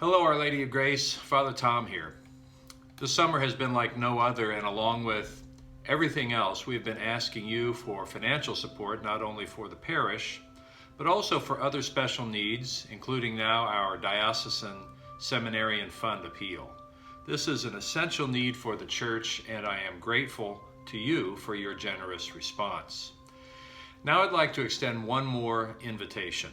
Hello, Our Lady of Grace. Father Tom here. The summer has been like no other, and along with everything else, we've been asking you for financial support, not only for the parish, but also for other special needs, including now our Diocesan Seminarian Fund appeal. This is an essential need for the Church, and I am grateful to you for your generous response. Now I'd like to extend one more invitation.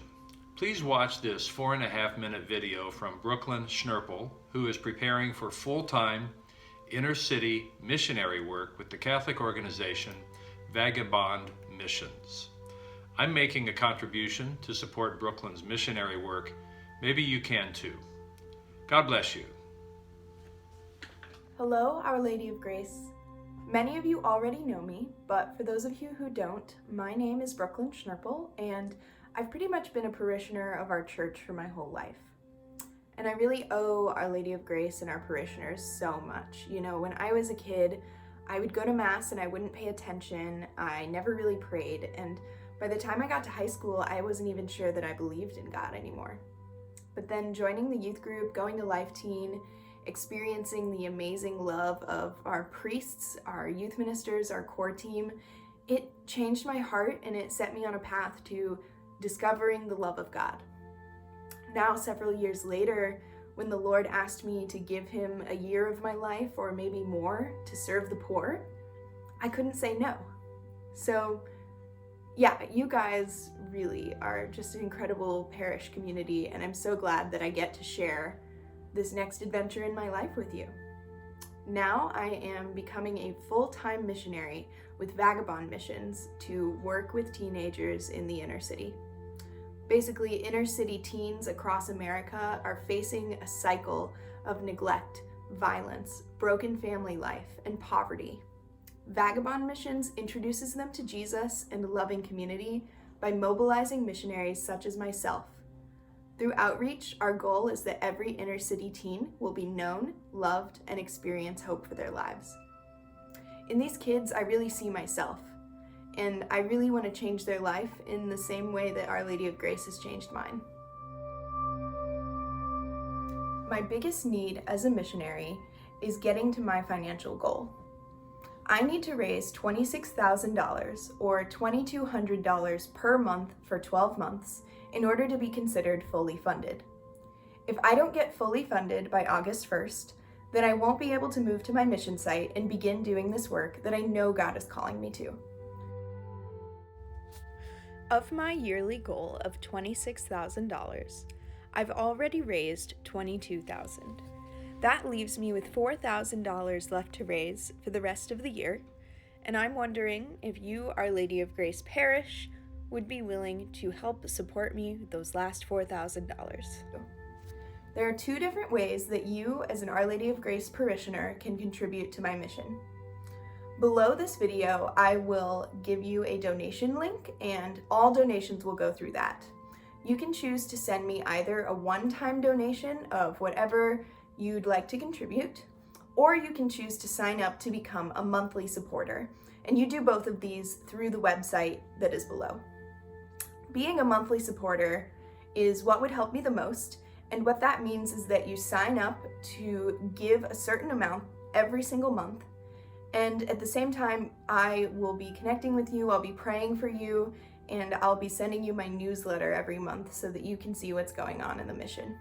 Please watch this 4.5-minute video from Brookelynne Schnurpel, who is preparing for full-time inner-city missionary work with the Catholic organization Vagabond Missions. I'm making a contribution to support Brookelynne's missionary work. Maybe you can too. God bless you. Hello, Our Lady of Grace. Many of you already know me, but for those of you who don't, my name is Brookelynne Schnurpel, and I've pretty much been a parishioner of our church for my whole life. And I really owe Our Lady of Grace and our parishioners so much. You know, when I was a kid, I would go to Mass and I wouldn't pay attention. I never really prayed, and by the time I got to high school, I wasn't even sure that I believed in God anymore. But then joining the youth group, going to Life Teen, experiencing the amazing love of our priests, our youth ministers, our core team, it changed my heart and it set me on a path to discovering the love of God. Now, several years later, when the Lord asked me to give him a year of my life, or maybe more, to serve the poor, I couldn't say no. So yeah, you guys really are just an incredible parish community, and I'm so glad that I get to share this next adventure in my life with you. Now I am becoming a full-time missionary with Vagabond Missions to work with teenagers in the inner city. Basically, inner city teens across America are facing a cycle of neglect, violence, broken family life, and poverty. Vagabond Missions introduces them to Jesus and a loving community by mobilizing missionaries such as myself. Through outreach, our goal is that every inner city teen will be known, loved, and experience hope for their lives. In these kids, I really see myself, and I really want to change their life in the same way that Our Lady of Grace has changed mine. My biggest need as a missionary is getting to my financial goal. I need to raise $26,000 or $2,200 per month for 12 months in order to be considered fully funded. If I don't get fully funded by August 1st, then I won't be able to move to my mission site and begin doing this work that I know God is calling me to. Of my yearly goal of $26,000, I've already raised $22,000. That leaves me with $4,000 left to raise for the rest of the year, and I'm wondering if you, Our Lady of Grace Parish, would be willing to help support me with those last $4,000. There are two different ways that you, as an Our Lady of Grace parishioner, can contribute to my mission. Below this video, I will give you a donation link, and all donations will go through that. You can choose to send me either a one-time donation of whatever you'd like to contribute, or you can choose to sign up to become a monthly supporter, and you do both of these through the website that is below. Being a monthly supporter is what would help me the most, and what that means is that you sign up to give a certain amount every single month, and at the same time, I will be connecting with you, I'll be praying for you, and I'll be sending you my newsletter every month so that you can see what's going on in the mission.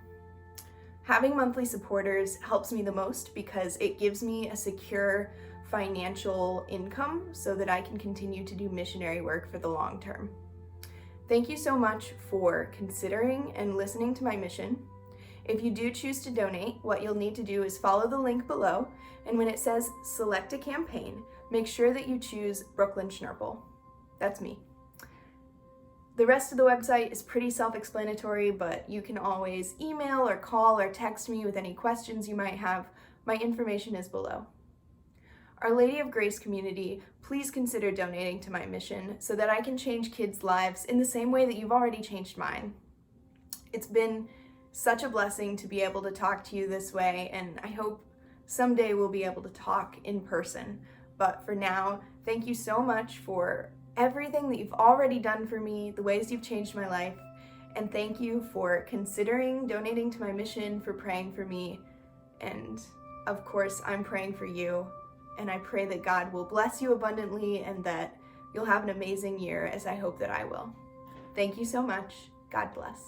Having monthly supporters helps me the most because it gives me a secure financial income so that I can continue to do missionary work for the long term. Thank you so much for considering and listening to my mission. If you do choose to donate, what you'll need to do is follow the link below, and when it says select a campaign, make sure that you choose Brookelynne Schnurpel. That's me. The rest of the website is pretty self-explanatory, but you can always email or call or text me with any questions you might have. My information is below. Our Lady of Grace community, please consider donating to my mission so that I can change kids' lives in the same way that you've already changed mine. It's been such a blessing to be able to talk to you this way, and I hope someday we'll be able to talk in person. But for now, thank you so much for everything that you've already done for me, the ways you've changed my life, And thank you for considering donating to my mission, for praying for me. And of course, I'm praying for you. And I pray that God will bless you abundantly and that you'll have an amazing year, as I hope that I will. Thank you so much. God bless.